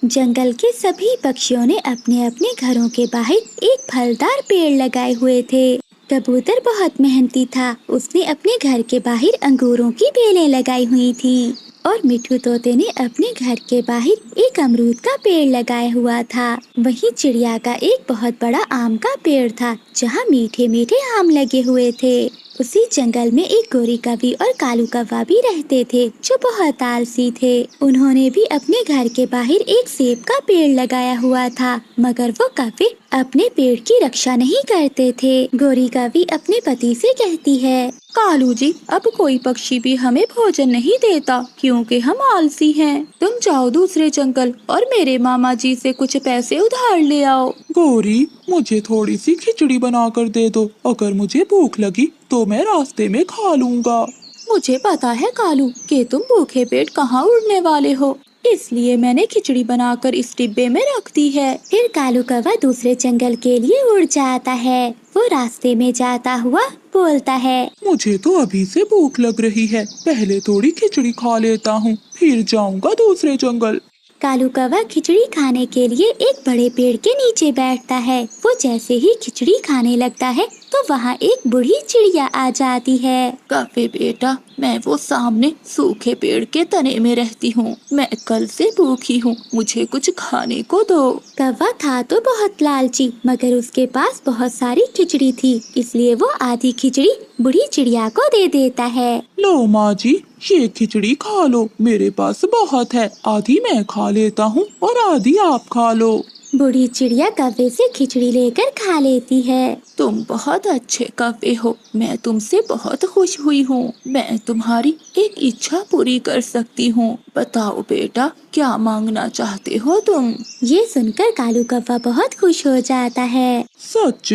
जंगल के सभी पक्षियों ने अपने अपने घरों के बाहर एक फलदार पेड़ लगाए हुए थे। कबूतर बहुत मेहनती था। उसने अपने घर के बाहर अंगूरों की बेलें लगाई हुई थी और मिट्ठू तोते ने अपने घर के बाहर एक अमरूद का पेड़ लगाया हुआ था। वहीं चिड़िया का एक बहुत बड़ा आम का पेड़ था, जहाँ मीठे मीठे आम लगे हुए थे। उसी जंगल में एक गोरी कौवी और कालू कौवा भी रहते थे, जो बहुत आलसी थे। उन्होंने भी अपने घर के बाहर एक सेब का पेड़ लगाया हुआ था, मगर वो कौवे अपने पेड़ की रक्षा नहीं करते थे। गोरी कौवी अपने पति से कहती है, कालू जी, अब कोई पक्षी भी हमें भोजन नहीं देता क्योंकि हम आलसी हैं। तुम जाओ दूसरे जंगल और मेरे मामा जी से कुछ पैसे उधार ले आओ। गौरी, मुझे थोड़ी सी खिचड़ी बनाकर दे दो। अगर मुझे भूख लगी तो मैं रास्ते में खा लूँगा। मुझे पता है कालू कि तुम भूखे पेट कहाँ उड़ने वाले हो, इसलिए मैंने खिचड़ी बनाकर इस डिब्बे में रख दी है। फिर कालू कौवा दूसरे जंगल के लिए उड़ जाता है। वो रास्ते में जाता हुआ बोलता है, मुझे तो अभी से भूख लग रही है, पहले थोड़ी खिचड़ी खा लेता हूँ, फिर जाऊँगा दूसरे जंगल। कालू कौवा खिचड़ी खाने के लिए एक बड़े पेड़ के नीचे बैठता है। वो जैसे ही खिचड़ी खाने लगता है तो वहाँ एक बूढ़ी चिड़िया आ जाती है। कौवे बेटा, मैं वो सामने सूखे पेड़ के तने में रहती हूँ। मैं कल से भूखी हूँ, मुझे कुछ खाने को दो। कौवा था तो बहुत लालची, मगर उसके पास बहुत सारी खिचड़ी थी, इसलिए वो आधी खिचड़ी बूढ़ी चिड़िया को दे देता है। लो माँ जी, ये खिचड़ी खा लो, मेरे पास बहुत है, आधी मैं खा लेता हूँ और आधी आप खा लो। बूढ़ी चिड़िया कौवे से खिचड़ी लेकर खा लेती है। तुम बहुत अच्छे कौवे हो, मैं तुमसे बहुत खुश हुई हूँ। मैं तुम्हारी एक इच्छा पूरी कर सकती हूँ। बताओ बेटा, क्या मांगना चाहते हो तुम? ये सुनकर कालू कौवा बहुत खुश हो जाता है। सच?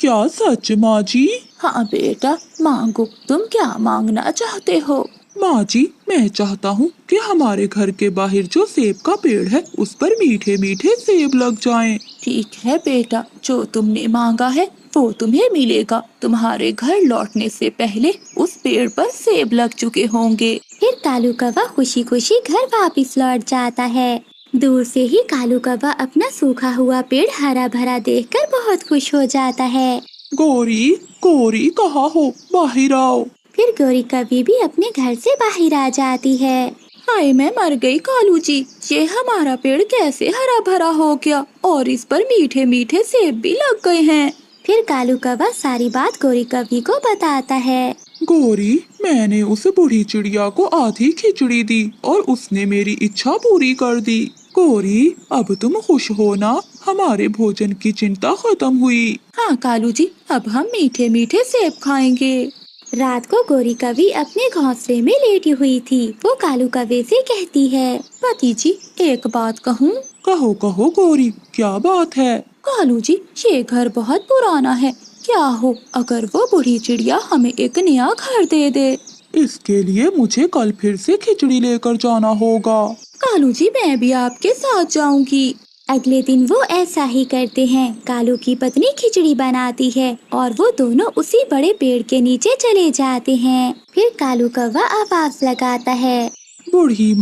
क्या सच माँ जी? हाँ बेटा, मांगो, तुम क्या मांगना चाहते हो? माँ जी, मैं चाहता हूँ कि हमारे घर के बाहर जो सेब का पेड़ है उस पर मीठे मीठे सेब लग जाएं। ठीक है बेटा, जो तुमने मांगा है वो तुम्हें मिलेगा। तुम्हारे घर लौटने से पहले उस पेड़ पर सेब लग चुके होंगे। फिर कालू कौवा खुशी खुशी घर वापस लौट जाता है। दूर से ही कालू कौवा अपना सूखा हुआ पेड़ हरा भरा देखकर बहुत खुश हो जाता है। गौरी, गौरी कहाँ हो? बाहर आओ। फिर गोरी कौवी भी अपने घर से बाहर आ जाती है। हाय, मैं मर गई कालू जी, ये हमारा पेड़ कैसे हरा भरा हो गया और इस पर मीठे मीठे सेब भी लग गए हैं। फिर कालू कौवा सारी बात गोरी कौवी को बताता है। गौरी, मैंने उस बूढ़ी चिड़िया को आधी खिचड़ी दी और उसने मेरी इच्छा पूरी कर दी। गौरी, अब तुम खुश हो ना? हमारे भोजन की चिंता खत्म हुई। हाँ कालू जी, अब हम मीठे मीठे सेब खाएंगे। रात को गोरी कौवी अपने घोंसले में लेटी हुई थी। वो कालू कौवे से कहती है, पति जी, एक बात कहूँ? कहो कहो गौरी, क्या बात है? कालू जी, ये घर बहुत पुराना है, क्या हो अगर वो बूढ़ी चिड़िया हमें एक नया घर दे दे? इसके लिए मुझे कल फिर से खिचड़ी लेकर जाना होगा। कालू जी, मैं भी आपके साथ जाऊंगी। अगले दिन वो ऐसा ही करते हैं। कालू की पत्नी खिचड़ी बनाती है और वो दोनों उसी बड़े पेड़ के नीचे चले जाते हैं। फिर कालू कौवा आवाज लगाता है, बूढ़ी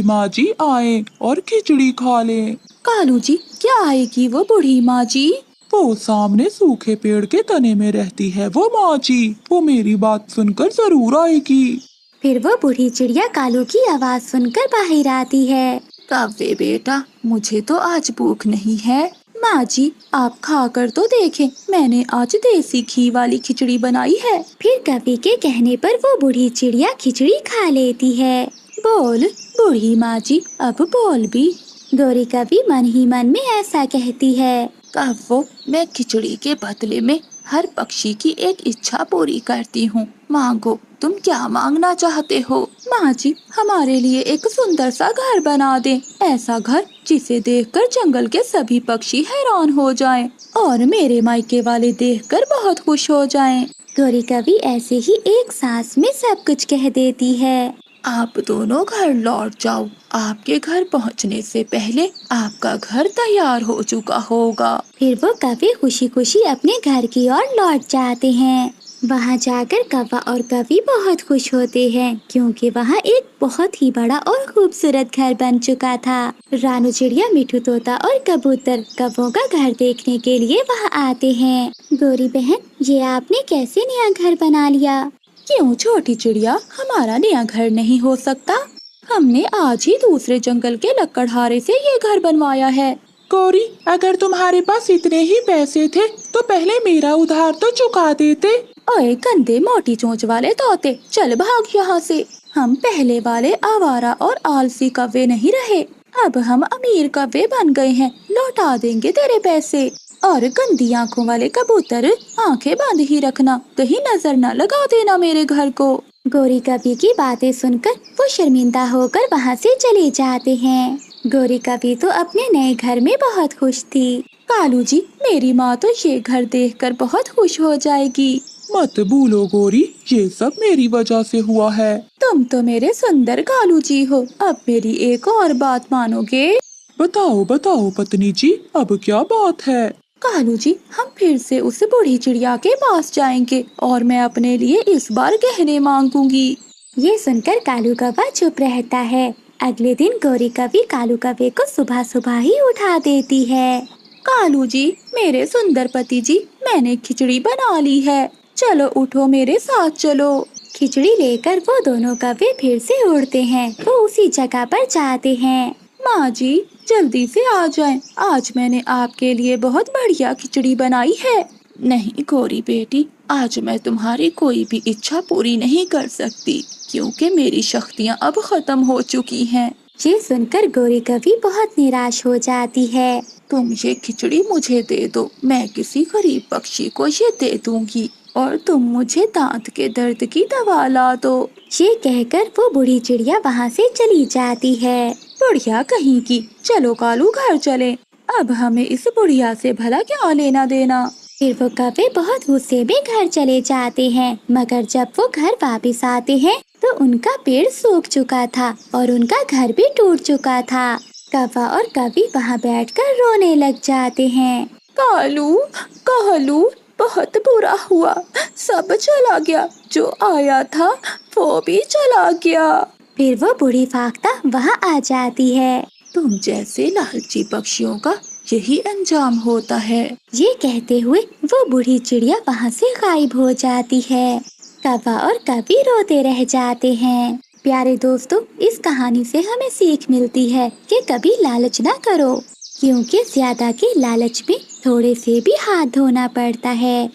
माँ जी आए और खिचड़ी खा लें। कालू जी, क्या आएगी वो बूढ़ी माँ जी? वो सामने सूखे पेड़ के तने में रहती है वो माँ जी, वो मेरी बात सुनकर जरूर आएगी। फिर वो बूढ़ी चिड़िया कालू की आवाज सुनकर बाहर आती है। कौवे बेटा, मुझे तो आज भूख नहीं है। माँ जी, आप खाकर तो देखें, मैंने आज देसी घी वाली खिचड़ी बनाई है। फिर कौवे के कहने पर वो बूढ़ी चिड़िया खिचड़ी खा लेती है। बोल बूढ़ी माँ जी, अब बोल भी। गोरी कौवी मन ही मन में ऐसा कहती है, कव्वो, मैं खिचड़ी के बदले में हर पक्षी की एक इच्छा पूरी करती हूँ। मांगो, तुम क्या मांगना चाहते हो? माँ जी, हमारे लिए एक सुंदर सा घर बना दे, ऐसा घर जिसे देखकर जंगल के सभी पक्षी हैरान हो जाएं और मेरे मायके वाले देखकर बहुत खुश हो जाएं। गोरी कौवी ऐसे ही एक सांस में सब कुछ कह देती है। आप दोनों घर लौट जाओ, आपके घर पहुंचने से पहले आपका घर तैयार हो चुका होगा। फिर वो कौवे खुशी खुशी अपने घर की ओर लौट जाते हैं। वहाँ जाकर कौवा और कवि बहुत खुश होते हैं क्योंकि वहाँ एक बहुत ही बड़ा और खूबसूरत घर बन चुका था। रानू चिड़िया, मिठू तोता और कबूतर कौवों का घर देखने के लिए वहाँ आते हैं। गोरी बहन, ये आपने कैसे नया घर बना लिया? क्यों छोटी चिड़िया, हमारा नया घर नहीं हो सकता? हमने आज ही दूसरे जंगल के लकड़हारे से ये घर बनवाया है। गौरी, अगर तुम्हारे पास इतने ही पैसे थे तो पहले मेरा उधार तो चुका देते। ओए गंदे मोटी चोंच वाले तोते, चल भाग यहाँ से। हम पहले वाले आवारा और आलसी कौवे नहीं रहे, अब हम अमीर कौवे बन गए हैं। लौटा देंगे तेरे पैसे। और गंदी आँखों वाले कबूतर, आंखें बंद ही रखना, कहीं नजर न लगा देना मेरे घर को। गोरी कवि की बातें सुनकर वो शर्मिंदा होकर वहाँ से चले जाते हैं। गोरी कवि तो अपने नए घर में बहुत खुश थी। कालू जी, मेरी माँ तो ये घर देखकर बहुत खुश हो जाएगी। मत भूलो गौरी, ये सब मेरी वजह से हुआ है। तुम तो मेरे सुंदर कालू जी हो। अब मेरी एक और बात मानोगे? बताओ बताओ पत्नी जी, अब क्या बात है? कालू जी, हम फिर से उस बूढ़ी चिड़िया के पास जाएंगे और मैं अपने लिए इस बार गहने मांगूंगी। ये सुनकर कालू कौवा चुप रहता है। अगले दिन गोरी कवि कालू कौवे को सुबह सुबह ही उठा देती है। कालू जी, मेरे सुंदर पति जी, मैंने खिचड़ी बना ली है, चलो उठो, मेरे साथ चलो। खिचड़ी लेकर वो दोनों कौवे फिर से उड़ते हैं। वो उसी जगह पर जाते हैं। माँ जी, जल्दी से आ जाएं, आज मैंने आपके लिए बहुत बढ़िया खिचड़ी बनाई है। नहीं गोरी बेटी, आज मैं तुम्हारी कोई भी इच्छा पूरी नहीं कर सकती क्योंकि मेरी शक्तियाँ अब खत्म हो चुकी हैं। ये सुनकर गोरी कवि बहुत निराश हो जाती है। तुम ये खिचड़ी मुझे दे दो, मैं किसी गरीब पक्षी को ये दे दूंगी और तुम मुझे दांत के दर्द की दवा ला दो। ये कहकर वो बूढ़ी चिड़िया वहाँ से चली जाती है। बुढ़िया कहीं की, चलो कालू घर चले, अब हमें इस बुढ़िया से भला क्या लेना देना। फिर वो कौवे बहुत गुस्से में घर चले जाते हैं, मगर जब वो घर वापस आते हैं तो उनका पेड़ सूख चुका था और उनका घर भी टूट चुका था। कौवा और कवि वहाँ बैठकर रोने लग जाते हैं। कालू, कालू, बहुत बुरा हुआ, सब चला गया, जो आया था वो भी चला गया। फिर वो बूढ़ी फाख्ता वहाँ आ जाती है। तुम जैसे लालची पक्षियों का यही अंजाम होता है। ये कहते हुए वो बूढ़ी चिड़िया वहाँ से गायब हो जाती है। कौवा और कवि रोते रह जाते हैं। प्यारे दोस्तों, इस कहानी से हमें सीख मिलती है कि कभी लालच ना करो, क्योंकि ज्यादा के लालच में थोड़े से भी हाथ धोना पड़ता है।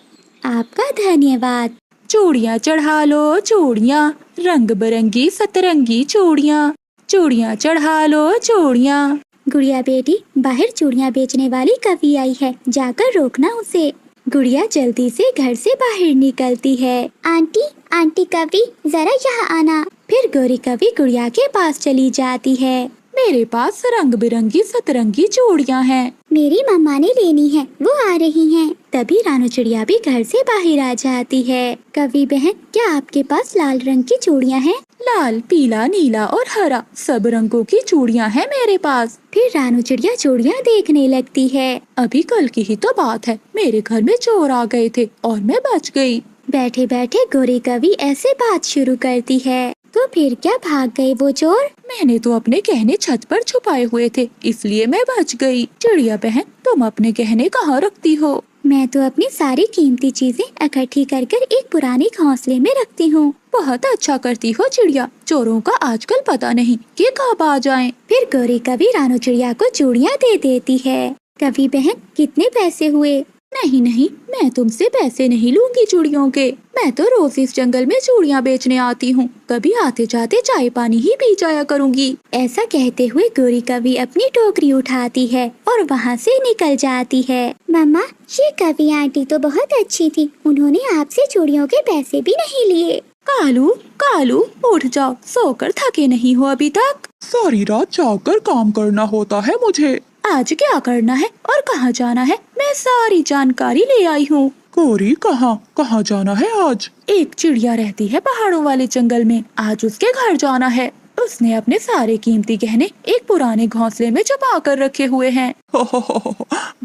आपका धन्यवाद। चूड़ियाँ चढ़ा लो चूड़ियाँ, रंग बिरंगी सतरंगी चूड़ियाँ, चूड़ियाँ चढ़ा लो चूड़ियाँ। गुड़िया बेटी, बाहर चूड़ियाँ बेचने वाली कवि आई है, जाकर रोकना उसे। गुड़िया जल्दी से घर से बाहर निकलती है। आंटी, आंटी कवि, जरा यहाँ आना। फिर गोरी कवि गुड़िया के पास चली जाती है। मेरे पास रंग बिरंगी सतरंगी चूड़ियाँ हैं। मेरी मम्मा ने लेनी है, वो आ रही हैं। तभी रानू चिड़िया भी घर से बाहर आ जाती है। कवि बहन, क्या आपके पास लाल रंग की चूड़ियाँ हैं? लाल, पीला, नीला और हरा, सब रंगों की चूड़ियाँ हैं मेरे पास। फिर रानू चिड़िया चूड़ियाँ देखने लगती है। अभी कल की ही तो बात है, मेरे घर में चोर आ गए थे और मैं बच गई। बैठे बैठे गोरी कवि ऐसे बात शुरू करती है। तो फिर क्या भाग गए वो चोर? मैंने तो अपने गहने छत पर छुपाए हुए थे, इसलिए मैं बच गई। चिड़िया बहन, तुम अपने गहने कहाँ रखती हो? मैं तो अपनी सारी कीमती चीजें इकट्ठी कर कर एक पुराने घोंसले में रखती हूँ। बहुत अच्छा करती हो चिड़िया, चोरों का आजकल पता नहीं कि कब आ जाएं। फिर गोरी कवि रानू चिड़िया को चूड़ियाँ दे देती है। कवि बहन, कितने पैसे हुए? नहीं नहीं, मैं तुमसे पैसे नहीं लूंगी चूड़ियों के। मैं तो रोज इस जंगल में चूड़ियाँ बेचने आती हूँ, कभी आते जाते चाय पानी ही पी जाया करूँगी। ऐसा कहते हुए गोरी कवि अपनी टोकरी उठाती है और वहाँ से निकल जाती है। मम्मा, ये कवि आंटी तो बहुत अच्छी थी, उन्होंने आपसे चूड़ियों के पैसे भी नहीं लिए। कालू, कालू, उठ जाओ, सोकर थके नहीं हो अभी तक? सारी रात जाकर काम करना होता है मुझे। आज क्या करना है और कहाँ जाना है, मैं सारी जानकारी ले आई हूँ। गौरी, कहाँ कहाँ जाना है आज? एक चिड़िया रहती है पहाड़ों वाले जंगल में, आज उसके घर जाना है। اس نے اپنے سارے قیمتی گہنے ایک پرانے گھونسلے میں چھپا کر رکھے ہوئے ہیں۔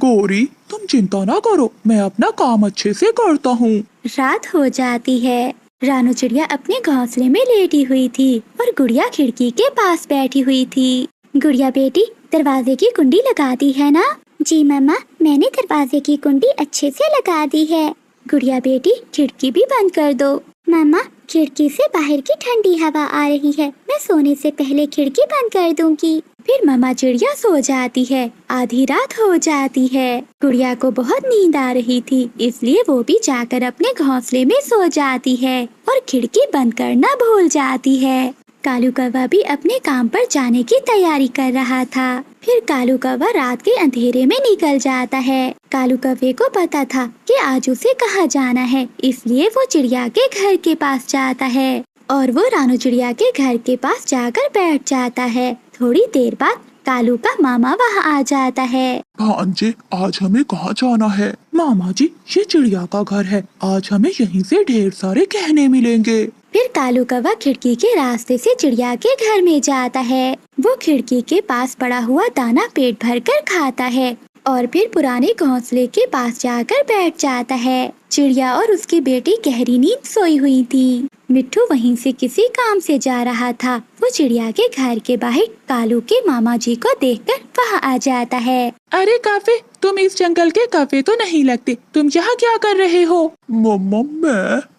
گوری تم چنتا نہ کرو، میں اپنا کام اچھے سے کرتا ہوں۔ رات ہو جاتی ہے۔ رانو چڑیا اپنے گھونسلے میں لیٹی ہوئی تھی اور گڑیا کھڑکی کے پاس بیٹھی ہوئی تھی۔ گڑیا بیٹی، دروازے کی کنڈی لگا دی ہے نا؟ جی ماما، میں نے دروازے کی کنڈی اچھے سے لگا دی ہے۔ گڑیا بیٹی، کھڑکی بھی بند کر دو۔ ماما، کھڑکی سے باہر کی ٹھنڈی ہوا آ رہی ہے، میں سونے سے پہلے کھڑکی بند کر دوں گی۔ پھر ماما چڑیا سو جاتی ہے۔ آدھی رات ہو جاتی ہے۔ گڑیا کو بہت نیند آ رہی تھی، اس لیے وہ بھی جا کر اپنے گھونسلے میں سو جاتی ہے اور کھڑکی بند کرنا بھول جاتی ہے۔ کالو کوا بھی اپنے کام پر جانے کی تیاری کر رہا تھا۔ پھر کالو کوا رات کے اندھیرے میں نکل جاتا ہے۔ کالو کوے کو پتا تھا کہ آج اسے کہاں جانا ہے، اس لیے وہ چڑیا کے گھر کے پاس جاتا ہے اور وہ رانو چڑیا کے گھر کے پاس جا کر بیٹھ جاتا ہے۔ تھوڑی دیر بعد کالو کا ماما وہاں آ جاتا ہے۔ بھانجے، آج ہمیں کہاں جانا ہے؟ ماما جی، یہ چڑیا کا گھر ہے، آج ہمیں یہیں سے ڈھیر سارے گہنے ملیں گے۔ پھر کالو کوا کھڑکی کے راستے سے چڑیا کے گھر میں جاتا ہے۔ وہ کھڑکی کے پاس پڑا ہوا دانا پیٹ بھر کر کھاتا ہے اور پھر پرانے گھونسلے کے پاس جا کر بیٹھ جاتا ہے۔ چڑیا اور اس کی بیٹی گہری نیند سوئی ہوئی تھی۔ مٹھو وہیں سے کسی کام سے جا رہا تھا۔ وہ چڑیا کے گھر کے باہر کالو کے ماما جی کو دیکھ کر وہاں آ جاتا ہے۔ ارے کافے، تم اس جنگل کے کافے تو نہیں لگتے، تم یہاں کیا کر رہے ہو؟ مما،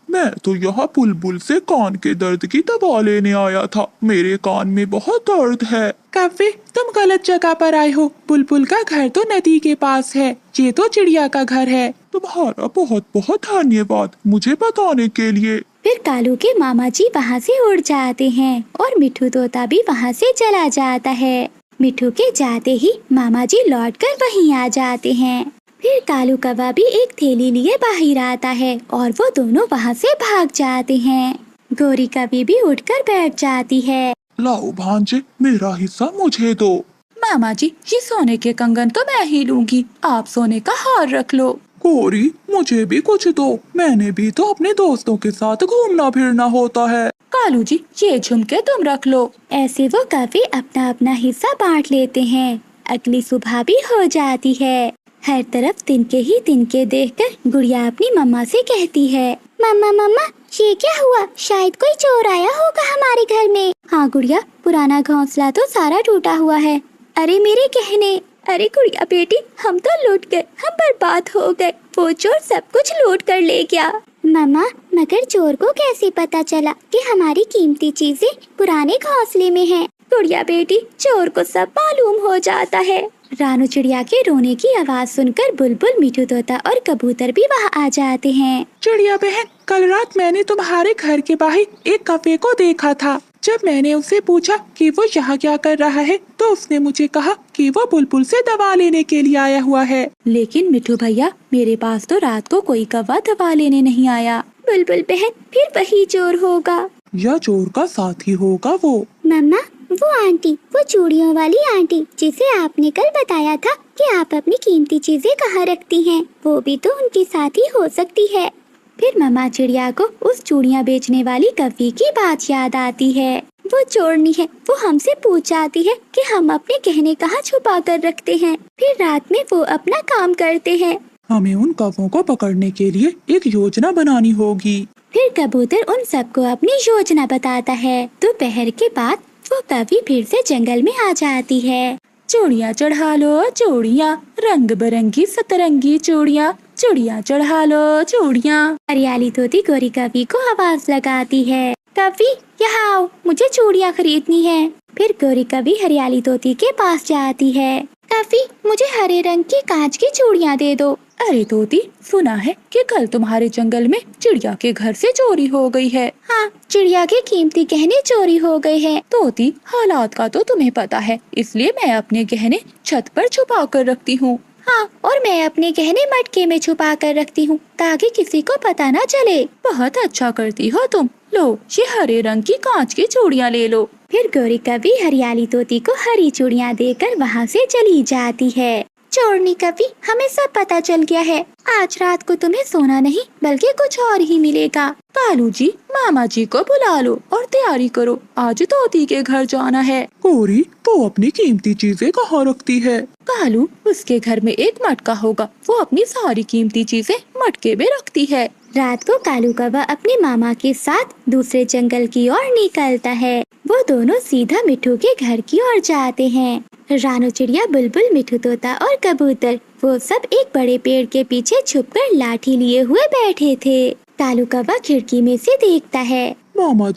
میں تو یہاں بلبل سے کان کے درد کی دوا لینے آیا تھا، میرے کان میں بہت درد ہے۔ کافے، تم غلط جگہ پر آئے ہو، بلبل کا گھر تو ندی کے پاس ہے، یہ تو چڑیا کا گھر ہے۔ تمہارا بہت بہت دھنیہ واد مجھے بتانے کے لیے۔ پھر کالو کے ماما جی وہاں سے اڑ جاتے ہیں اور مٹھو طوطا بھی وہاں سے چلا جاتا ہے۔ مٹھو کے جاتے ہی ماما جی لوٹ کر وہیں آ جاتے ہیں۔ پھر کالو کوا بھی ایک تھیلی لیے باہر آتا ہے اور وہ دونوں وہاں سے بھاگ جاتے ہیں۔ گوری کبھی بھی اٹھ کر بیٹھ جاتی ہے۔ لاؤ بھانجے، میرا حصہ مجھے دو۔ ماما جی، یہ سونے کے کنگن تو میں ہی لوں گی، آپ سونے کا ہار رکھ لو۔ گوری، مجھے بھی کچھ دو، میں نے بھی تو اپنے دوستوں کے ساتھ گھومنا پھرنا ہوتا ہے۔ کالو جی، یہ جھمکے تم رکھ لو۔ ایسے وہ کافی اپنا اپنا حصہ بانٹ لیتے ہیں۔ اگلی صبح بھی ہو جاتی ہے۔ ہر طرف تنکے ہی تنکے دیکھ کر گڑیا اپنی مما سے کہتی ہے، مما مما، یہ کیا ہوا؟ شاید کوئی چور آیا ہوگا ہمارے گھر میں۔ ہاں گڑیا، پرانا گھونسلہ تو سارا ٹوٹا ہوا ہے۔ ارے میرے گہنے! ارے گڑیا بیٹی، ہم تو لوٹ گئے، ہم برباد ہو گئے، وہ چور سب کچھ لوٹ کر لے گیا۔ مما، مگر چور کو کیسے پتا چلا کہ ہماری قیمتی چیزیں پرانے گھونسلے میں ہیں؟ گڑیا بیٹی، چور کو سب معلوم ہو جاتا ہے۔ رانو چڑیا کے رونے کی آواز سن کر بلبل، میٹھو طوطا اور کبوتر بھی وہاں آ جاتے ہیں۔ چڑیا بہن، کل رات میں نے تمہارے گھر کے باہر ایک کافے کو دیکھا تھا۔ جب میں نے اس سے پوچھا کہ وہ یہاں کیا کر رہا ہے تو اس نے مجھے کہا کہ وہ بلبل سے دوا لینے کے لیے آیا ہوا ہے۔ لیکن مٹھو بھیا، میرے پاس تو رات کو کوئی کوا دوا لینے نہیں آیا۔ بلبل بہن، پھر وہی چور ہوگا یا چور کا ساتھی ہوگا وہ۔ مما، وہ آنٹی، وہ چوڑیوں والی آنٹی جسے آپ نے کل بتایا تھا کہ آپ اپنی قیمتی چیزیں کہاں رکھتی ہیں، وہ بھی تو ان کی ساتھی ہو سکتی ہے۔ پھر مما چڑیا کو اس چوڑیاں بیچنے والی کوی کی بات یاد آتی ہے۔ وہ چورنی ہے، وہ ہم سے پوچھ جاتی ہے کہ ہم اپنے گہنے کہاں چھپا کر رکھتے ہیں، پھر رات میں وہ اپنا کام کرتے ہیں۔ ہمیں ان کووں کو پکڑنے کے لیے ایک یوجنا بنانی ہوگی۔ پھر کبوتر ان سب کو اپنی یوجنا بتاتا ہے۔ دوپہر کے بعد وہ کوی پھر سے جنگل میں آ جاتی ہے۔ چوڑیاں چڑھا لو چوڑیاں، رنگ برنگی سترنگی چوڑیاں، چوڑیاں چڑھا لو چوڑیاں۔ ہریالی طوطی گوری کوی کو آواز لگاتی ہے، کوی یہاں آؤ، مجھے چوڑیاں خریدنی ہے۔ پھر گوری کوی ہریالی طوطی کے پاس جاتی ہے، کوی مجھے ہرے رنگ کی کانچ کی چوڑیاں دے دو۔ ارے طوطی، سنا ہے کہ کل تمہارے جنگل میں چڑیا کے گھر سے چوری ہو گئی ہے۔ ہاں، چڑیا کے قیمتی گہنے چوری ہو گئے ہیں۔ طوطی، حالات کا تو تمہیں پتا ہے، اس لیے میں اپنے گہنے چھت پر چھپا کر رکھتی ہوں۔ ہاں، اور میں اپنے گہنے مٹکے میں چھپا کر رکھتی ہوں تاکہ کسی کو پتا نہ چلے۔ بہت اچھا کرتی ہو تم، لو یہ ہرے رنگ کی کانچ کی چوڑیاں لے لو۔ پھر گوری کوی ہریالی طوطی کو ہری چوڑیاں دے کر وہاں سے چلی جاتی ہے۔ चोरनी कभी, हमें सब पता चल गया है। आज रात को तुम्हें सोना नहीं बल्कि कुछ और ही मिलेगा। कालू जी, मामा जी को बुला लो और तैयारी करो, आज तोती के घर जाना है। गौरी, वो अपनी कीमती चीजें कहाँ रखती है? कालू, उसके घर में एक मटका होगा, वो अपनी सारी कीमती चीजें मटके में रखती है। रात को कालू कौवा अपने मामा के साथ दूसरे जंगल की ओर निकलता है। वो दोनों सीधा मिट्ठू के घर की ओर जाते हैं। रानू चिड़िया, बुलबुल, मिट्ठू तोता और कबूतर वो सब एक बड़े पेड़ के पीछे छुपकर लाठी लिए हुए बैठे थे। कालू कौवा खिड़की में से देखता है। मामा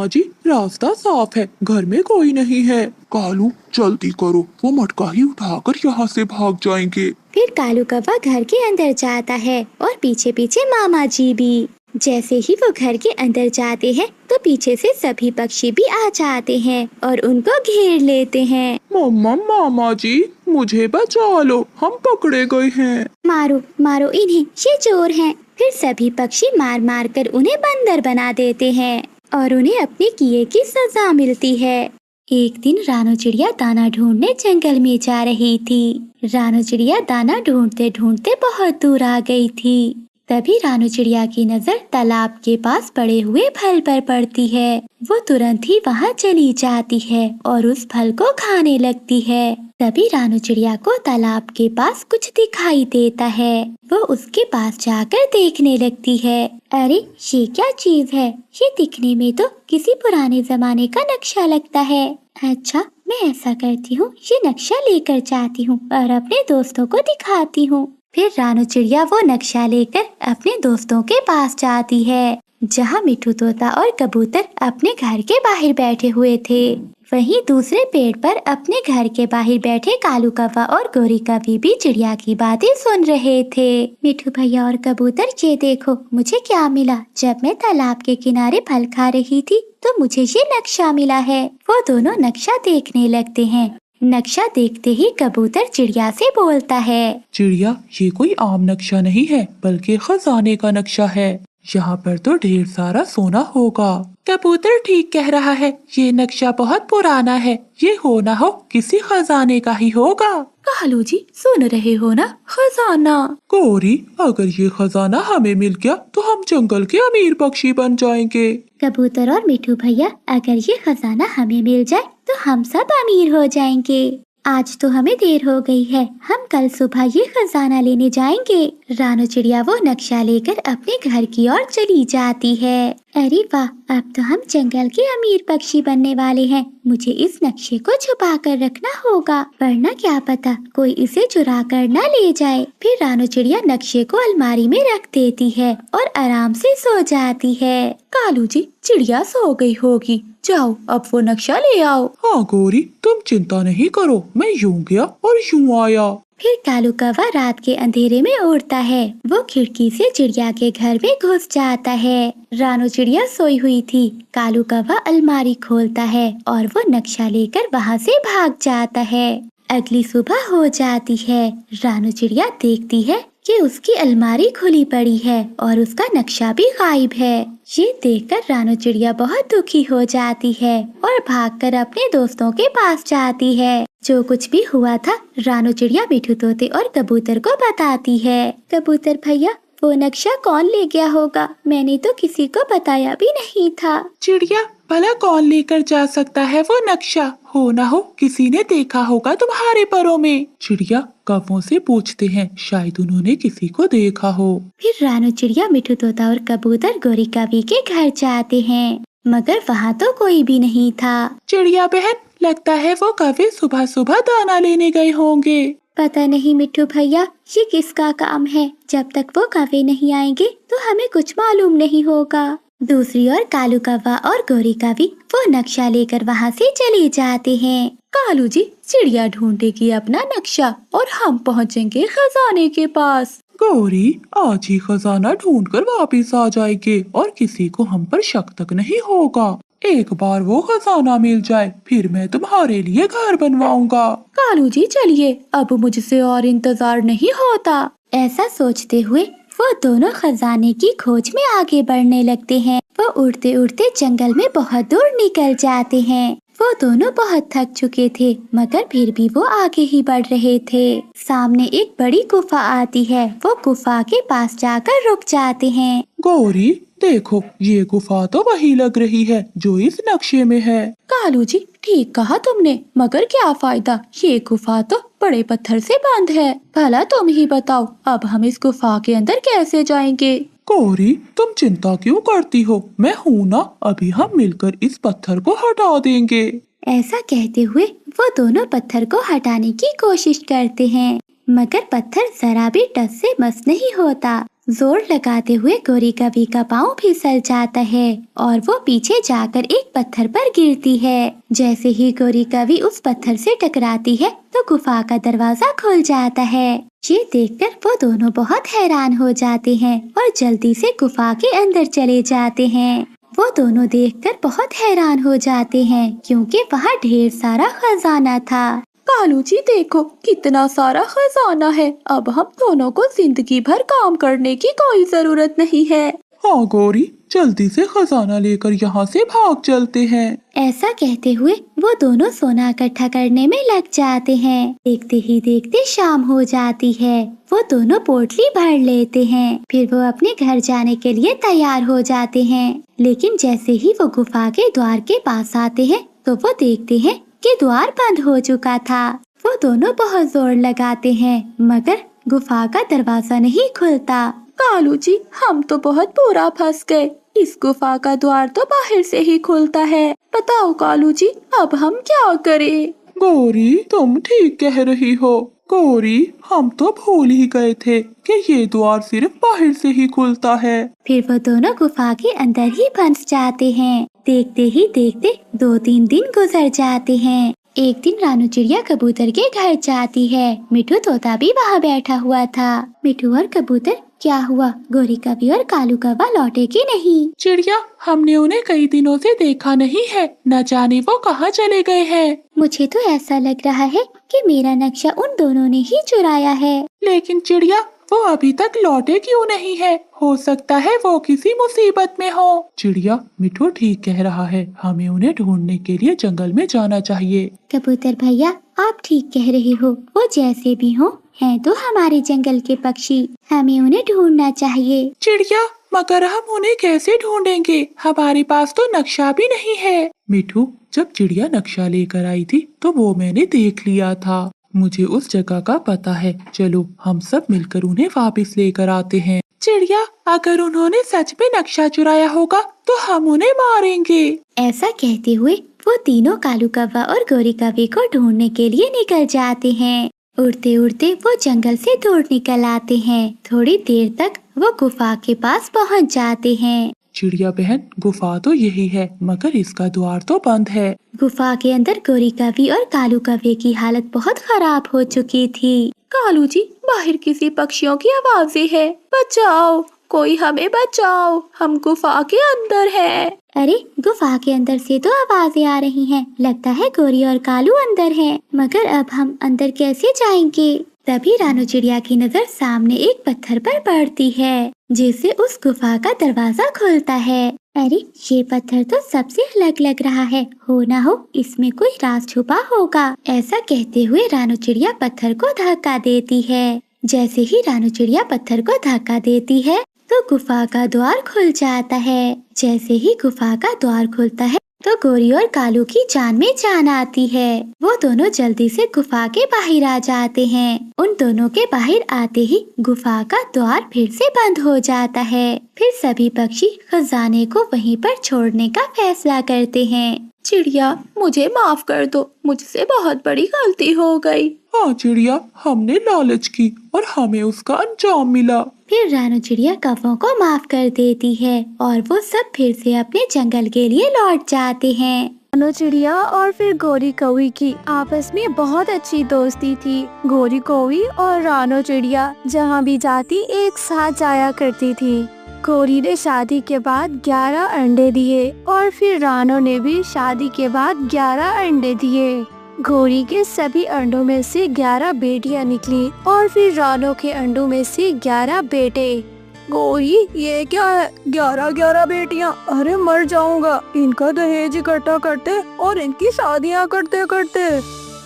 जी, रास्ता साफ है, घर में कोई नहीं है। कालू, जल्दी करो, वो मटका ही उठाकर यहाँ से भाग जाएंगे। फिर कालू कौवा घर के अंदर जाता है और पीछे पीछे मामा जी भी। जैसे ही वो घर के अंदर जाते हैं तो पीछे से सभी पक्षी भी आ जाते हैं और उनको घेर लेते हैं। मामा जी, मुझे बचा लो, हम पकड़े गए हैं। मारो मारो इन्हें, ये चोर हैं। फिर सभी पक्षी मार मार कर उन्हें बंदर बना देते हैं और उन्हें अपने किए की सजा मिलती है। एक दिन रानू चिड़िया दाना ढूंढने जंगल में जा रही थी। रानू चिड़िया दाना ढूंढते ढूंढते बहुत दूर आ गई थी। तभी रानू चिड़िया की नजर तालाब के पास पड़े हुए फल पर पड़ती है। वो तुरंत ही वहाँ चली जाती है और उस फल को खाने लगती है। तभी रानू चिड़िया को तालाब के पास कुछ दिखाई देता है। वो उसके पास जाकर देखने लगती है। अरे, ये क्या चीज है? ये दिखने में तो किसी पुराने जमाने का नक्शा लगता है। अच्छा, मैं ऐसा करती हूँ, ये नक्शा लेकर जाती हूँ और अपने दोस्तों को दिखाती हूँ। फिर रानू चिड़िया वो नक्शा लेकर अपने दोस्तों के पास जाती है, जहाँ मिट्ठू तोता और कबूतर अपने घर के बाहर बैठे हुए थे। वहीं दूसरे पेड़ पर अपने घर के बाहर बैठे कालू कौवा और गौरी कौवी भी चिड़िया की बातें सुन रहे थे। मिट्ठू भैया और कबूतर, ये देखो मुझे क्या मिला। जब मैं तालाब के किनारे फल खा रही थी तो मुझे ये नक्शा मिला है। वो दोनों नक्शा देखने लगते हैं। नक्शा देखते ही कबूतर चिड़िया से बोलता है। चिड़िया, ये कोई आम नक्शा नहीं है, बल्कि खजाने का नक्शा है। यहाँ पर तो ढेर सारा सोना होगा। कबूतर ठीक कह रहा है, ये नक्शा बहुत पुराना है, ये हो ना हो किसी खजाने का ही होगा। कालू जी, सुन रहे हो ना, खजाना। गौरी, अगर ये खजाना हमें मिल गया तो हम जंगल के अमीर पक्षी बन जाएंगे। कबूतर और मिट्ठू भैया, अगर ये खजाना हमें मिल जाए तो हम सब अमीर हो जाएंगे। आज तो हमें देर हो गई है, हम कल सुबह ये खजाना लेने जाएंगे। रानू चिड़िया वो नक्शा लेकर अपने घर की ओर चली जाती है। अरे वाह, अब तो हम जंगल के अमीर पक्षी बनने वाले हैं। मुझे इस नक्शे को छुपा कर रखना होगा, वरना क्या पता कोई इसे चुरा कर न ले जाए। फिर रानू चिड़िया नक्शे को अलमारी में रख देती है और आराम से सो जाती है। कालू जी, चिड़िया सो गई होगी, जाओ अब वो नक्शा ले आओ। हाँ गौरी, तुम चिंता नहीं करो, मैं यूं गया और यूं आया। फिर कालू कौवा रात के अंधेरे में उड़ता है। वो खिड़की से चिड़िया के घर में घुस जाता है। रानू चिड़िया सोई हुई थी। कालू कौवा अलमारी खोलता है और वो नक्शा लेकर वहाँ से भाग जाता है। अगली सुबह हो जाती है। रानू चिड़िया देखती है कि उसकी अलमारी खुली पड़ी है और उसका नक्शा भी गायब है। ये देखकर रानू चिड़िया बहुत दुखी हो जाती है और भागकर अपने दोस्तों के पास जाती है। जो कुछ भी हुआ था रानू चिड़िया मिट्ठू तोते और कबूतर को बताती है। कबूतर भैया, वो नक्शा कौन ले गया होगा? मैंने तो किसी को बताया भी नहीं था। चिड़िया, भला कौन लेकर जा सकता है वो नक्शा? हो ना हो किसी ने देखा होगा तुम्हारे परों में। चिड़िया, कौवों से पूछते हैं, शायद उन्होंने किसी को देखा हो। फिर रानू चिड़िया मिट्ठू तोता और कबूतर गौरी कौवी के घर जाते हैं, मगर वहाँ तो कोई भी नहीं था। चिड़िया बहन, लगता है वो कौवे सुबह सुबह दाना लेने गए होंगे। पता नहीं मिट्ठू भैया, ये किसका काम है। जब तक वो कौवे नहीं आएंगे तो हमें कुछ मालूम नहीं होगा। दूसरी ओर कालू कौवा और गौरी कौवी वो नक्शा लेकर वहाँ से चले जाते हैं। कालू जी, चिड़िया ढूंढेगी अपना नक्शा और हम पहुँचेंगे खजाने के पास। गौरी, आज ही खजाना ढूंढकर वापस आ जाएंगे और किसी को हम पर शक तक नहीं होगा। एक बार वो खजाना मिल जाए फिर मैं तुम्हारे लिए घर बनवाऊंगा। कालू जी चलिए, अब मुझसे और इंतजार नहीं होता। ऐसा सोचते हुए वो दोनों खजाने की खोज में आगे बढ़ने लगते हैं। वो उड़ते उड़ते जंगल में बहुत दूर निकल जाते हैं। वो दोनों बहुत थक चुके थे, मगर फिर भी वो आगे ही बढ़ रहे थे। सामने एक बड़ी गुफा आती है। वो गुफा के पास जाकर रुक जाते हैं। गौरी देखो, ये गुफा तो वही लग रही है जो इस नक्शे में है। कालू जी, ठीक कहा तुमने, मगर क्या फायदा, ये गुफा तो बड़े पत्थर से बंद है। भला तुम ही बताओ, अब हम इस गुफा के अंदर कैसे जाएंगे? गौरी तुम चिंता क्यों करती हो, मैं हूँ ना, अभी हम मिलकर इस पत्थर को हटा देंगे। ऐसा कहते हुए वो दोनों पत्थर को हटाने की कोशिश करते हैं, मगर पत्थर जरा भी टस से मस नहीं होता। जोर लगाते हुए गौरी कवि का पाँव फिसल जाता है और वो पीछे जाकर एक पत्थर पर गिरती है। जैसे ही गौरी कवि उस पत्थर से टकराती है तो गुफा का दरवाजा खुल जाता है। ये देखकर वो दोनों बहुत हैरान हो जाते हैं और जल्दी से गुफा के अंदर चले जाते हैं। वो दोनों देखकर बहुत हैरान हो जाते हैं क्योंकि वहाँ ढेर सारा खजाना था। कालू जी देखो, कितना सारा खजाना है। अब हम दोनों को जिंदगी भर काम करने की कोई जरूरत नहीं है। हाँ गौरी, जल्दी से खजाना लेकर यहाँ से भाग चलते हैं। ऐसा कहते हुए वो दोनों सोना इकट्ठा करने में लग जाते हैं। देखते ही देखते शाम हो जाती है। वो दोनों पोटली भर लेते हैं। फिर वो अपने घर जाने के लिए तैयार हो जाते हैं। लेकिन जैसे ही वो गुफा के द्वार के पास आते हैं तो वो देखते हैं कि द्वार बंद हो चुका था। वो दोनों बहुत जोर लगाते हैं, मगर गुफा का दरवाजा नहीं खुलता। कालू जी, हम तो बहुत बुरा फंस गए। इस गुफा का द्वार तो बाहर से ही खुलता है। बताओ कालू जी, अब हम क्या करें? गौरी तुम ठीक कह रही हो। गौरी हम तो भूल ही गए थे कि ये द्वार सिर्फ बाहर से ही खुलता है। फिर वो दोनों गुफा के अंदर ही फंस जाते हैं। देखते ही देखते 2-3 दिन गुजर जाते हैं। एक दिन रानू चिड़िया कबूतर के घर जाती है। मिठू तोता भी वहाँ बैठा हुआ था। मिठू और कबूतर, क्या हुआ, गौरी कवि और कालू कौवा लौटे कि नहीं? चिड़िया, हमने उन्हें कई दिनों से देखा नहीं है, न जाने वो कहाँ चले गए हैं। मुझे तो ऐसा लग रहा है कि मेरा नक्शा उन दोनों ने ही चुराया है। लेकिन चिड़िया, वो अभी तक लौटे क्यों नहीं है? हो सकता है वो किसी मुसीबत में हो। चिड़िया, मिठू ठीक कह रहा है, हमें उन्हें ढूंढने के लिए जंगल में जाना चाहिए। कबूतर भैया, आप ठीक कह रहे हो। वो जैसे भी हो, हैं तो हमारे जंगल के पक्षी, हमें उन्हें ढूंढना चाहिए। चिड़िया, मगर हम उन्हें कैसे ढूंढेंगे? हमारे पास तो नक्शा भी नहीं है। मिठू, जब चिड़िया नक्शा लेकर आई थी तो वो मैंने देख लिया था। मुझे उस जगह का पता है। चलो हम सब मिलकर उन्हें वापस लेकर आते हैं। चिड़िया, अगर उन्होंने सच में नक्शा चुराया होगा तो हम उन्हें मारेंगे। ऐसा कहते हुए वो तीनों कालू कौवा और गौरी कवि को ढूंढने के लिए निकल जाते हैं। उड़ते उड़ते वो जंगल से दूर निकल आते हैं। थोड़ी देर तक वो गुफा के पास पहुंच जाते हैं। चिड़िया बहन, गुफा तो यही है, मगर इसका द्वार तो बंद है। गुफा के अंदर गौरी कवि और कालू कौवे की हालत बहुत खराब हो चुकी थी। कालू जी, बाहर किसी पक्षियों की आवाजें है। बचाओ, कोई हमें बचाओ, हम गुफा के अंदर हैं। अरे, गुफा के अंदर से तो आवाजें आ रही हैं। लगता है गौरी और कालू अंदर हैं। मगर अब हम अंदर कैसे जाएंगे? तभी रानू चिड़िया की नजर सामने एक पत्थर पर पड़ती है, जिससे उस गुफा का दरवाजा खुलता है। अरे, ये पत्थर तो सबसे अलग लग रहा है। हो ना हो इसमें कोई राज छुपा होगा। ऐसा कहते हुए रानू चिड़िया पत्थर को धक्का देती है। जैसे ही रानू चिड़िया पत्थर को धक्का देती है तो गुफा का द्वार खुल जाता है। जैसे ही गुफा का द्वार खुलता है तो गौरी और कालू की जान में जान आती है। वो दोनों जल्दी से गुफा के बाहर आ जाते हैं। उन दोनों के बाहर आते ही गुफा का द्वार फिर से बंद हो जाता है। फिर सभी पक्षी खजाने को वहीं पर छोड़ने का फैसला करते हैं। चिड़िया, मुझे माफ कर दो, मुझसे बहुत बड़ी गलती हो गई। हाँ चिड़िया, हमने लालच की और हमें उसका अंजाम मिला। फिर रानू चिड़िया कौवों को माफ कर देती है और वो सब फिर से अपने जंगल के लिए लौट जाते हैं। रानू चिड़िया और फिर गौरी कौवी की आपस में बहुत अच्छी दोस्ती थी। गौरी कौवी और रानू चिड़िया जहाँ भी जाती एक साथ जाया करती थी। गौरी ने शादी के बाद 11 अंडे दिए और फिर रानू ने भी शादी के बाद 11 अंडे दिए। गौरी के सभी अंडों में से 11 बेटियां निकली और फिर रानू के अंडों में से 11 बेटे। गौरी ये क्या है? 11 बेटियां, अरे मर जाऊंगा इनका दहेज इकट्ठा करते और इनकी शादियां करते करते।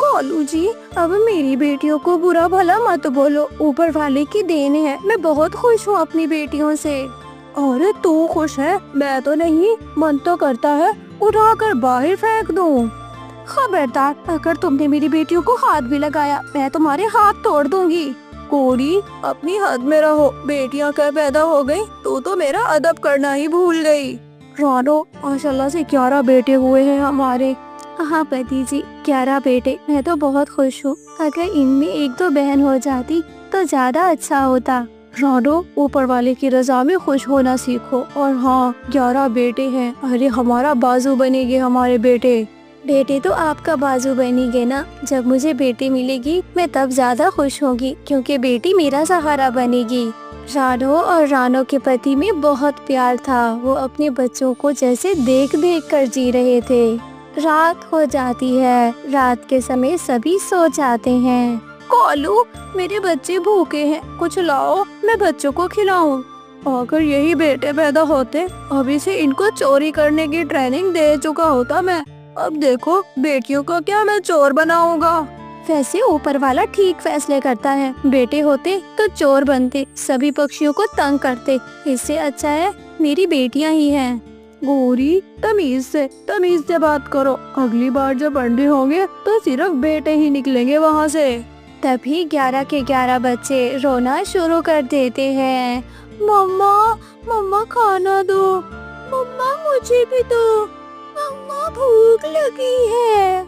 कालू जी, अब मेरी बेटियों को बुरा भला मत बोलो, ऊपर वाले की देन है। मैं बहुत खुश हूँ अपनी बेटियों से। अरे तू खुश है, मैं तो नहीं। मन तो करता है उठा कर बाहर फेंक दूं। खबरदार, अगर तुमने मेरी बेटियों को हाथ भी लगाया मैं तुम्हारे हाथ तोड़ दूंगी। कोरी, अपनी हद में रहो। बेटियां कर पैदा हो गई, तो मेरा अदब करना ही भूल गई। रानो, माशाल्लाह से 11 बेटे हुए हैं हमारे। हाँ पति जी, 11 बेटे। मैं तो बहुत खुश हूँ। अगर इनमें एक दो बहन हो जाती तो ज्यादा अच्छा होता। रानो, ऊपर वाले की रजा में खुश होना सीखो। और हाँ, 11 बेटे हैं। अरे हमारा बाजू बनेंगे हमारे बेटे। बेटे तो आपका बाजू बनेंगे ना। जब मुझे बेटी मिलेगी मैं तब ज्यादा खुश होंगी, क्योंकि बेटी मेरा सहारा बनेगी। रानो और रानो के पति में बहुत प्यार था। वो अपने बच्चों को जैसे देख देख कर जी रहे थे। रात हो जाती है। रात के समय सभी सो जाते हैं। कालू, मेरे बच्चे भूखे हैं, कुछ लाओ, मैं बच्चों को खिलाऊं। अगर यही बेटे पैदा होते, अभी से इनको चोरी करने की ट्रेनिंग दे चुका होता मैं। अब देखो बेटियों को क्या मैं चोर बनाऊंगा। वैसे ऊपर वाला ठीक फैसले करता है। बेटे होते तो चोर बनते, सभी पक्षियों को तंग करते। इससे अच्छा है मेरी बेटियां ही हैं। गौरी, तमीज से बात करो। अगली बार जब अंडे होंगे तो सिर्फ बेटे ही निकलेंगे वहाँ से। तभी 11 के 11 बच्चे रोना शुरू कर देते हैं। मम्मा खाना दो, मम्मा मुझे भी दो, मम्मा भूख लगी है।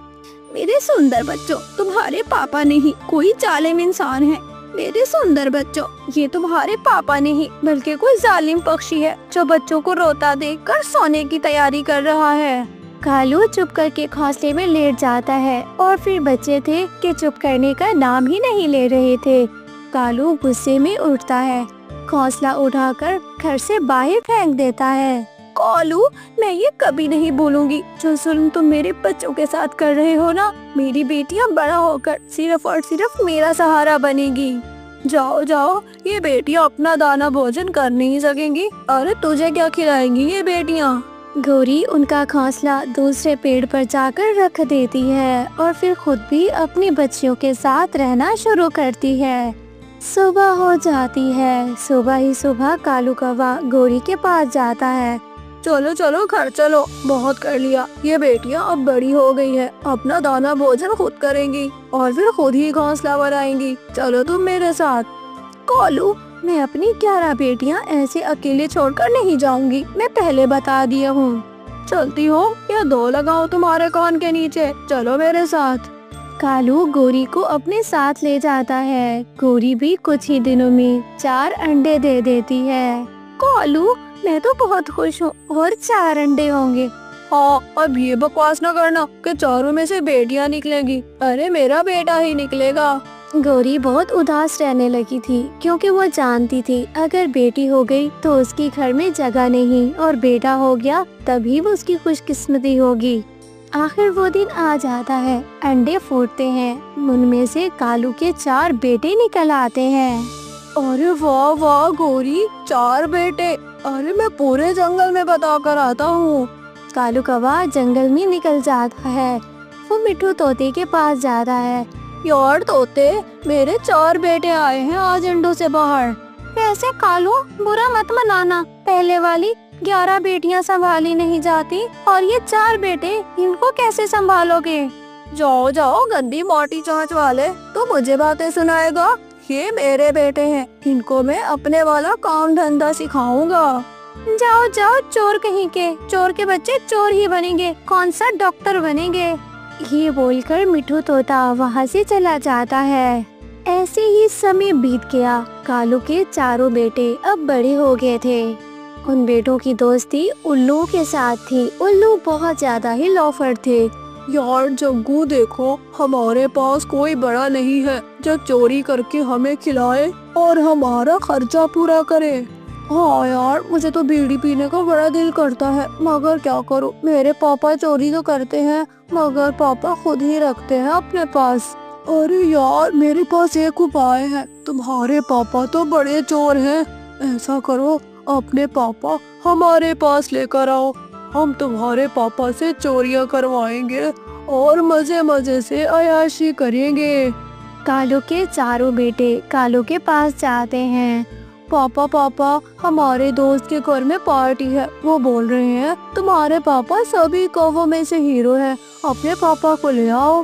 मेरे सुंदर बच्चों, तुम्हारे पापा नहीं कोई जालिम इंसान है। मेरे सुंदर बच्चों, ये तुम्हारे पापा नहीं बल्कि कोई जालिम पक्षी है जो बच्चों को रोता देखकर सोने की तैयारी कर रहा है। कालू चुप करके घोंसले में लेट जाता है और फिर बच्चे थे कि चुप करने का नाम ही नहीं ले रहे थे। कालू गुस्से में उठता है, घोंसला उठाकर घर से बाहर फेंक देता है। कालू, मैं ये कभी नहीं भूलूंगी जो जुल्म तुम मेरे बच्चों के साथ कर रहे हो ना। मेरी बेटियां बड़ा होकर सिर्फ और सिर्फ मेरा सहारा बनेगी। जाओ, ये बेटियां अपना दाना भोजन कर नहीं सकेंगी। अरे तुझे क्या खिलाएंगी ये बेटियां? गौरी उनका घोंसला दूसरे पेड़ पर जाकर रख देती है और फिर खुद भी अपनी बच्चियों के साथ रहना शुरू करती है। सुबह हो जाती है। सुबह ही सुबह कालू कौवा गौरी के पास जाता है। चलो घर चलो, बहुत कर लिया। ये बेटियां अब बड़ी हो गई है, अपना दाना भोजन खुद करेंगी और फिर खुद ही घोंसला बनाएंगी। चलो तुम मेरे साथ। कालू, मैं अपनी 11 बेटियां ऐसे अकेले छोड़कर नहीं जाऊंगी, मैं पहले बता दिया हूँ। चलती हो या 2 लगाओ तुम्हारे कान के नीचे, चलो मेरे साथ। कालू गौरी को अपने साथ ले जाता है। गौरी भी कुछ ही दिनों में 4 अंडे दे देती है। कालू, मैं तो बहुत खुश हूँ और 4 अंडे होंगे। हाँ, अब ये बकवास न करना कि चारों में से बेटियां निकलेंगी। अरे मेरा बेटा ही निकलेगा। गौरी बहुत उदास रहने लगी थी, क्योंकि वो जानती थी अगर बेटी हो गई तो उसकी घर में जगह नहीं, और बेटा हो गया तभी वो उसकी खुशकिस्मती होगी। आखिर वो दिन आ जाता है। अंडे फूटते हैं, उनमें से कालू के 4 बेटे निकल आते हैं। अरे वाह गौरी, 4 बेटे। अरे मैं पूरे जंगल में बता कर आता हूँ। कालू कौवा जंगल में निकल जाता है। वो मिट्ठू तोते के पास जाता है। यार तोते, मेरे 4 बेटे आए हैं आज अंडों से बाहर। वैसे कालू, बुरा मत मनाना, पहले वाली 11 बेटियां संभाली नहीं जाती और ये 4 बेटे, इनको कैसे संभालोगे? जाओ गंदी मोटी चोंच वाले, तो मुझे बातें सुनाएगा। ये मेरे बेटे हैं, इनको मैं अपने वाला काम धंधा सिखाऊंगा। जाओ चोर कहीं के, चोर के बच्चे चोर ही बनेंगे, कौन सा डॉक्टर बनेंगे। ये बोलकर मिट्ठू तोता वहाँ से चला जाता है। ऐसे ही समय बीत गया। कालू के 4 बेटे अब बड़े हो गए थे। उन बेटों की दोस्ती उल्लू के साथ थी। उल्लू बहुत ज्यादा ही लॉफर थे। यार जग्गू, देखो हमारे पास कोई बड़ा नहीं है जो चोरी करके हमें खिलाए और हमारा खर्चा पूरा करे। हाँ यार, मुझे तो बीड़ी पीने का बड़ा दिल करता है, मगर क्या करूँ, मेरे पापा चोरी तो करते हैं मगर पापा खुद ही रखते हैं अपने पास। अरे यार, मेरे पास एक उपाय है। तुम्हारे पापा तो बड़े चोर हैं, ऐसा करो, अपने पापा हमारे पास लेकर आओ, हम तुम्हारे पापा से चोरियां करवाएंगे और मजे मजे से अय्याशी करेंगे। कालू के चारों बेटे कालू के पास जाते हैं। पापा पापा, हमारे दोस्त के घर में पार्टी है, वो बोल रहे हैं तुम्हारे पापा सभी कौवों में से हीरो है, अपने पापा को ले आओ।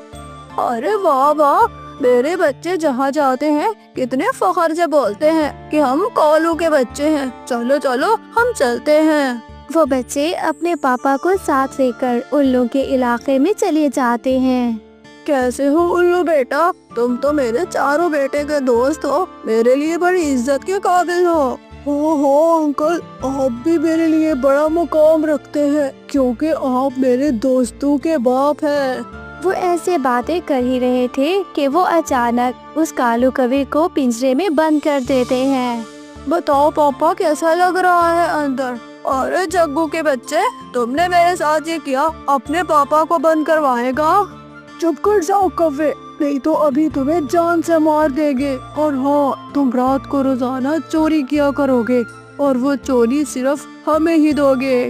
अरे वाह वाह, मेरे बच्चे जहाँ जाते हैं कितने फख्र से बोलते हैं कि हम कालू के बच्चे हैं, चलो चलो हम चलते हैं। वो बच्चे अपने पापा को साथ लेकर उल्लू के इलाके में चले जाते हैं। कैसे हो उल्लू बेटा, तुम तो मेरे चारों बेटे के दोस्त हो, मेरे लिए बड़ी इज्जत के काबिल हो। हो अंकल, आप भी मेरे लिए बड़ा मुकाम रखते हैं क्योंकि आप मेरे दोस्तों के बाप हैं। वो ऐसे बातें कर ही रहे थे कि वो अचानक उस कालू कौवे को पिंजरे में बंद कर देते हैं। बताओ पापा, कैसा लग रहा है अंदर? अरे जग्गू के बच्चे, तुमने मेरे साथ ये किया, अपने पापा को बंद करवाएगा? चुप कर जाओ कौवे, नहीं तो अभी तुम्हें जान से मार देंगे। और हाँ, तुम रात को रोजाना चोरी किया करोगे और वो चोरी सिर्फ हमें ही दोगे।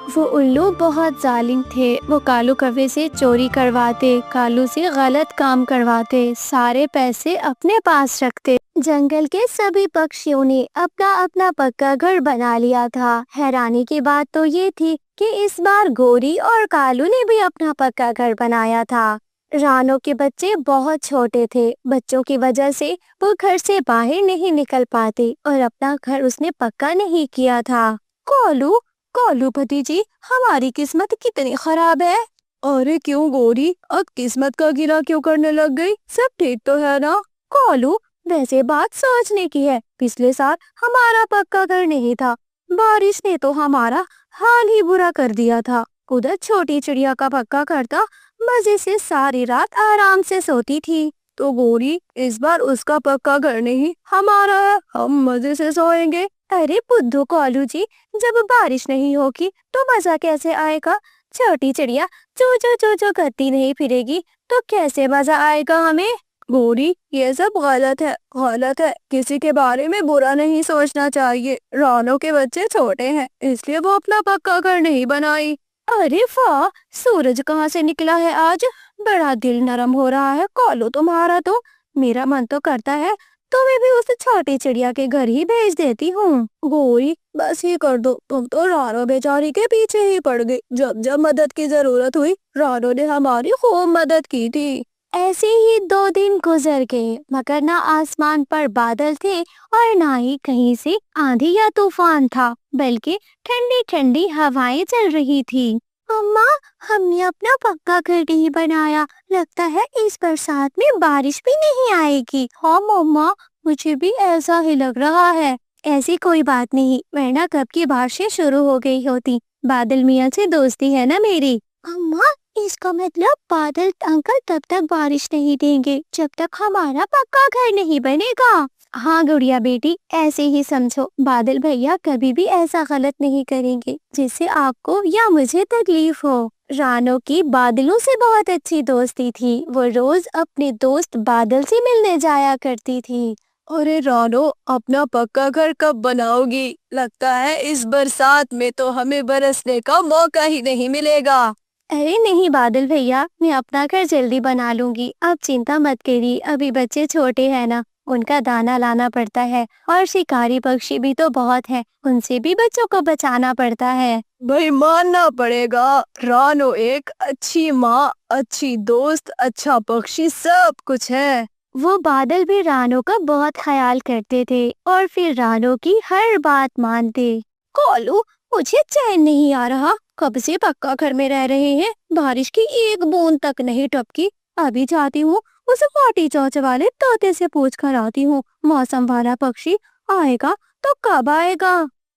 वो उल्लू बहुत जालिम थे, वो कालू कौवे से चोरी करवाते, कालू से गलत काम करवाते, सारे पैसे अपने पास रखते। जंगल के सभी पक्षियों ने अपना अपना पक्का घर बना लिया था। हैरानी की बात तो ये थी कि इस बार गोरी और कालू ने भी अपना पक्का घर बनाया था। रानो के बच्चे बहुत छोटे थे, बच्चों की वजह से वो घर से बाहर नहीं निकल पाते और अपना घर उसने पक्का नहीं किया था। कालू भतीजी, हमारी किस्मत कितनी खराब है। अरे क्यों गोरी, अब किस्मत का गिला क्यों करने लग गई? सब ठीक तो है ना? कालू, वैसे बात सोचने की है, पिछले साल हमारा पक्का घर नहीं था, बारिश ने तो हमारा हाल ही बुरा कर दिया था। उधर छोटी चिड़िया का पक्का घर था, मजे से सारी रात आराम से सोती थी। तो गोरी, इस बार उसका पक्का घर नहीं, हमारा है, हम मजे से सोएंगे। अरे बुद्धू कालू जी, जब बारिश नहीं होगी तो मजा कैसे आएगा? छोटी चिड़िया चो चो चो चो करती नहीं फिरेगी तो कैसे मजा आएगा हमें? गोरी, ये सब गलत है, किसी के बारे में बुरा नहीं सोचना चाहिए। रानो के बच्चे छोटे हैं, इसलिए वो अपना पक्का घर नहीं बनाई। अरे वाह, सूरज कहाँ से निकला है आज, बड़ा दिल नरम हो रहा है कालू तुम्हारा तो। मेरा मन तो करता है तुम्हें भी उस छोटी चिड़िया के घर ही भेज देती हूँ। गोरी, बस ही कर दो, तुम तो रानो बेचारी के पीछे ही पड़ गई। जब जब मदद की जरूरत हुई, रानो ने हमारी खूब मदद की थी। ऐसे ही 2 दिन गुजर गए, मगर ना आसमान पर बादल थे और ना ही कहीं से आंधी या तूफान था, बल्कि ठंडी ठंडी हवाएं चल रही थी। अम्मा, हमने अपना पक्का घर नहीं बनाया, लगता है इस बरसात में बारिश भी नहीं आएगी। हाँ मम्मा, मुझे भी ऐसा ही लग रहा है। ऐसी कोई बात नहीं, वरना कब की बारिशें शुरू हो गई होती। बादल मियाँ से दोस्ती है ना मेरी। अम्मा, इसका मतलब बादल अंकल तब तक बारिश नहीं देंगे जब तक हमारा पक्का घर नहीं बनेगा। हाँ गुड़िया बेटी, ऐसे ही समझो, बादल भैया कभी भी ऐसा गलत नहीं करेंगे जिससे आपको या मुझे तकलीफ हो। रानो की बादलों से बहुत अच्छी दोस्ती थी, वो रोज अपने दोस्त बादल से मिलने जाया करती थी। अरे रानो, अपना पक्का घर कब बनाओगी? लगता है इस बरसात में तो हमें बरसने का मौका ही नहीं मिलेगा। अरे नहीं बादल भैया, मैं अपना घर जल्दी बना लूंगी, आप चिंता मत करिए। अभी बच्चे छोटे हैं ना, उनका दाना लाना पड़ता है और शिकारी पक्षी भी तो बहुत है, उनसे भी बच्चों को बचाना पड़ता है। भाई मानना पड़ेगा, रानो एक अच्छी माँ, अच्छी दोस्त, अच्छा पक्षी, सब कुछ है। वो बादल भी रानो का बहुत ख्याल करते थे और फिर रानो की हर बात मानते। कालू, मुझे चैन नहीं आ रहा, कब से पक्का घर में रह रहे हैं, बारिश की एक बूंद तक नहीं टपकी। अभी जाती हूँ उस मोटी चोंच वाले तोते से पूछ कर आती हूँ, मौसम वाला पक्षी आएगा तो कब आएगा।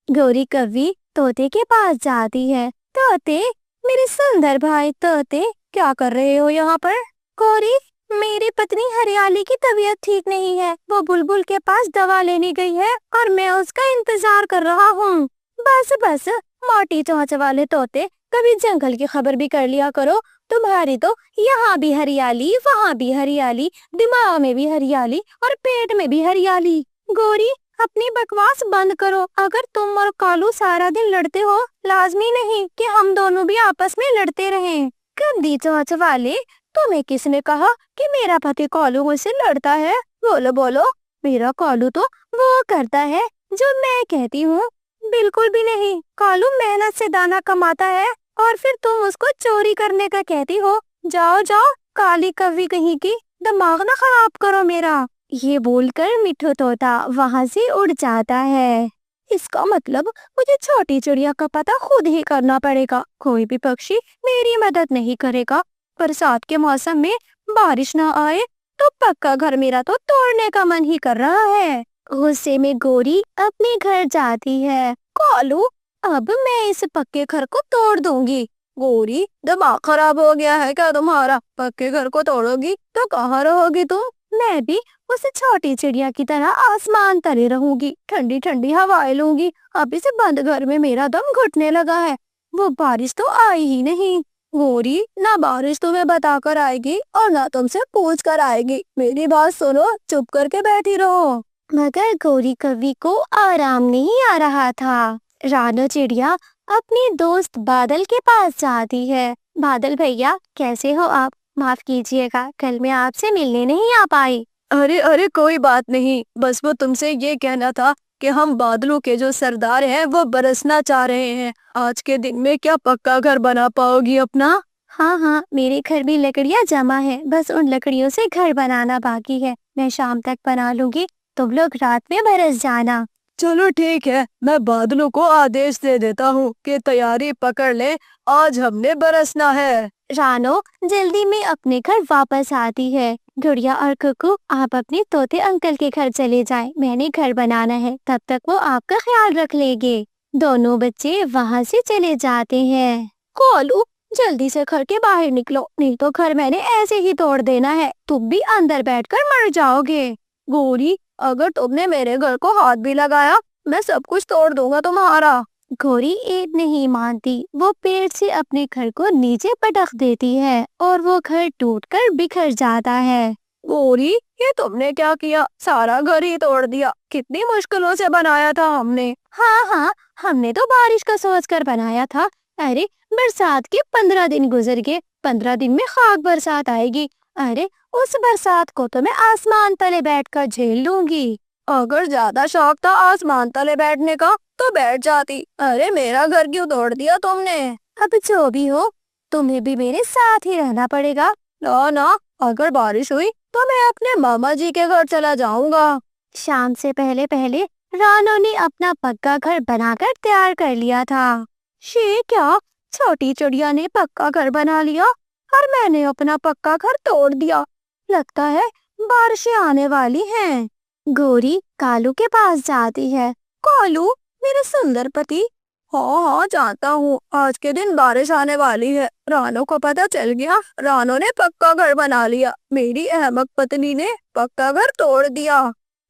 गौरी कौवी तोते के पास जाती है। तोते, मेरे सुंदर भाई तोते, क्या कर रहे हो यहाँ पर? गौरी, मेरी पत्नी हरियाली की तबीयत ठीक नहीं है, वो बुलबुल के पास दवा लेने गई है और मैं उसका इंतजार कर रहा हूँ। बस बस मोटी चोंच वाले तोते, कभी जंगल की खबर भी कर लिया करो, तुम्हारी तो यहाँ भी हरियाली, वहाँ भी हरियाली, दिमाग में भी हरियाली और पेट में भी हरियाली। गोरी, अपनी बकवास बंद करो। अगर तुम और कालू सारा दिन लड़ते हो, लाजमी नहीं कि हम दोनों भी आपस में लड़ते रहें। गंदी चोंच वाले, तुम्हें किसने कहा कि मेरा पति कालू मुझसे लड़ता है? बोलो बोलो। मेरा कालू तो वो करता है जो मैं कहती हूँ। बिल्कुल भी नहीं। कालू मेहनत से दाना कमाता है और फिर तुम उसको चोरी करने का कहती हो। जाओ जाओ, काली कवि कहीं की, दिमाग ना खराब करो मेरा। ये बोलकर मिठू तोता वहाँ से उड़ जाता है। इसका मतलब मुझे छोटी चिड़िया का पता खुद ही करना पड़ेगा। कोई भी पक्षी मेरी मदद नहीं करेगा। बरसात के मौसम में बारिश ना आए तो पक्का घर मेरा तो तोड़ने का मन ही कर रहा है। गुस्से में गोरी अपने घर जाती है। कालू, अब मैं इस पक्के घर को तोड़ दूंगी। गोरी, दिमाग खराब हो गया है क्या तुम्हारा? पक्के घर को तोड़ोगी तो कहाँ रहोगी तुम? मैं भी उस छोटी चिड़िया की तरह आसमान तले रहूंगी, ठंडी ठंडी हवाएं लूंगी। अब इस बंद घर में मेरा दम घुटने लगा है। वो बारिश तो आई ही नहीं। गोरी, ना बारिश तुम्हें बताकर आएगी और ना तुमसे पूछ कर आएगी। मेरी बात सुनो, चुप करके बैठी रहो। मगर गोरी कवि को आराम नहीं आ रहा था। रानो चिड़िया अपने दोस्त बादल के पास जाती है। बादल भैया, कैसे हो आप? माफ कीजिएगा, कल मैं आपसे मिलने नहीं आ पाई। अरे अरे, कोई बात नहीं। बस वो तुमसे ये कहना था कि हम बादलों के जो सरदार हैं वो बरसना चाह रहे हैं। आज के दिन में क्या पक्का घर बना पाओगी अपना? हाँ हाँ, मेरे घर भी लकड़ियाँ जमा है, बस उन लकड़ियों से घर बनाना बाकी है। मैं शाम तक बना लूंगी, तुम लोग रात में बरस जाना। चलो ठीक है, मैं बादलों को आदेश दे देता हूँ कि तैयारी पकड़ ले, आज हमने बरसना है। रानो जल्दी में अपने घर वापस आती है। गुड़िया और कुकू, आप अपने तोते अंकल के घर चले जाएं, मैंने घर बनाना है, तब तक वो आपका ख्याल रख लेंगे। दोनों बच्चे वहाँ से चले जाते हैं। कालू, जल्दी से घर के बाहर निकलो, नहीं तो घर मैंने ऐसे ही तोड़ देना है। तुम भी अंदर बैठकर मर जाओगे। गोरी, अगर तुमने मेरे घर को हाथ भी लगाया, मैं सब कुछ तोड़ दूंगा तुम्हारा। गोरी एक नहीं मानती। वो पेड़ से अपने घर को नीचे पटक देती है और वो घर टूटकर बिखर जाता है। गोरी, ये तुमने क्या किया? सारा घर ही तोड़ दिया। कितनी मुश्किलों से बनाया था हमने। हाँ हाँ, हमने तो बारिश का सोच कर बनाया था। अरे, बरसात के 15 दिन गुजर गए, 15 दिन में खाक बरसात आएगी। अरे, उस बरसात को तो मैं आसमान तले बैठकर झेल लूंगी। अगर ज्यादा शौक था आसमान तले बैठने का तो बैठ जाती। अरे, मेरा घर क्यों तोड़ दिया तुमने? अब जो भी हो, तुम्हें भी मेरे साथ ही रहना पड़ेगा। ना ना, अगर बारिश हुई तो मैं अपने मामा जी के घर चला जाऊंगा। शाम से पहले पहले रानो ने अपना पक्का घर बनाकर तैयार कर लिया था। ये क्या, छोटी चिड़िया ने पक्का घर बना लिया और मैंने अपना पक्का घर तोड़ दिया। लगता है बारिशें आने वाली हैं। गोरी कालू के पास जाती है। कालू, मेरे सुंदर पति। हाँ हाँ, जानता हूँ आज के दिन बारिश आने वाली है। रानो को पता चल गया, रानो ने पक्का घर बना लिया। मेरी अहमक पत्नी ने पक्का घर तोड़ दिया।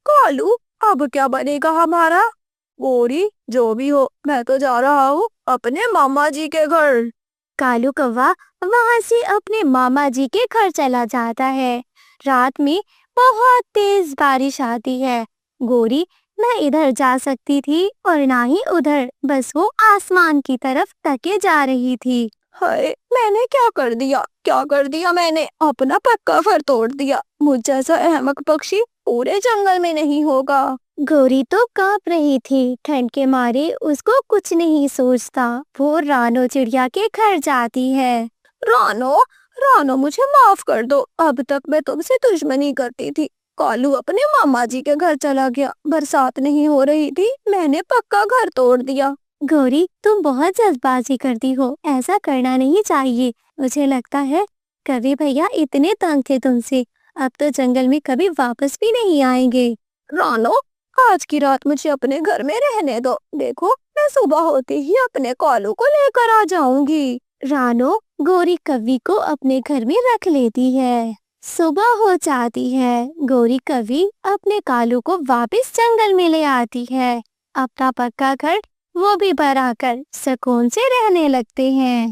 कालू, अब क्या बनेगा हमारा? गोरी, जो भी हो, मैं तो जा रहा हूँ अपने मामा जी के घर। कालू कौवा वहाँ से अपने मामा जी के घर चला जाता है। रात में बहुत तेज बारिश आती है। गोरी न इधर जा सकती थी और ना ही उधर, बस वो आसमान की तरफ तके जा रही थी। हाय, मैंने क्या कर दिया? क्या कर दिया मैंने? अपना पक्का घर तोड़ दिया। मुझ जैसा अहमक पक्षी पूरे जंगल में नहीं होगा। गोरी तो कांप रही थी, ठंड के मारे उसको कुछ नहीं सोचता। वो रानो चिड़िया के घर जाती है। रानो, रानो, मुझे माफ कर दो। अब तक मैं तुमसे दुश्मनी करती थी। कालू अपने मामा जी के घर चला गया। बरसात नहीं हो रही थी, मैंने पक्का घर तोड़ दिया। गोरी, तुम बहुत जल्दबाजी करती हो, ऐसा करना नहीं चाहिए। मुझे लगता है कवि भैया इतने तंग थे तुमसे, अब तो जंगल में कभी वापस भी नहीं आएंगे। रानो, आज की रात मुझे अपने घर में रहने दो। देखो, मैं सुबह होते ही अपने कालू को लेकर आ जाऊंगी। रानो गोरी कवि को अपने घर में रख लेती है। सुबह हो जाती है। गोरी कवि अपने कालू को वापस जंगल में ले आती है। अपना पक्का घर वो भी बनाकर सुकून से रहने लगते हैं।